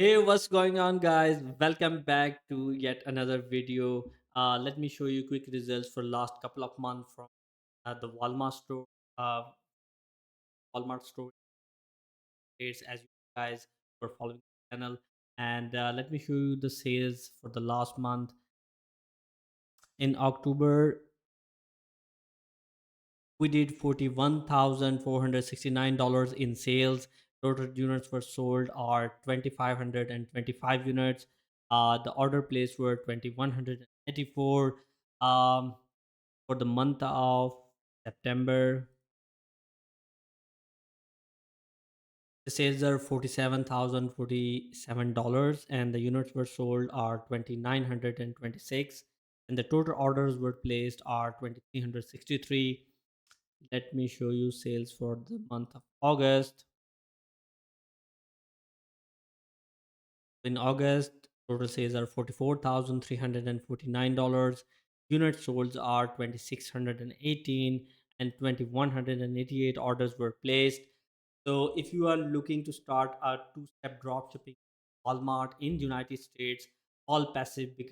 Hey, what's going on, guys? Welcome back to yet another video. Let me show you quick results for last couple of months from the uh, Walmart store states, as you guys were following the channel. And let me show you the sales for the last month. In October, we did $41,469 in sales. Total units were sold are 2,525 units. The order placed were 2,184. Um, for the month of September, the sales are $47,047, and the units were sold are 2,926, and the total orders were placed are 2,363. Let me show you sales for the month of August. In August, total sales are $44,349. Units sold are 2,618 and 2,188 orders were placed. So if you are looking to start a two-step drop shipping Walmart in the United States, all passive because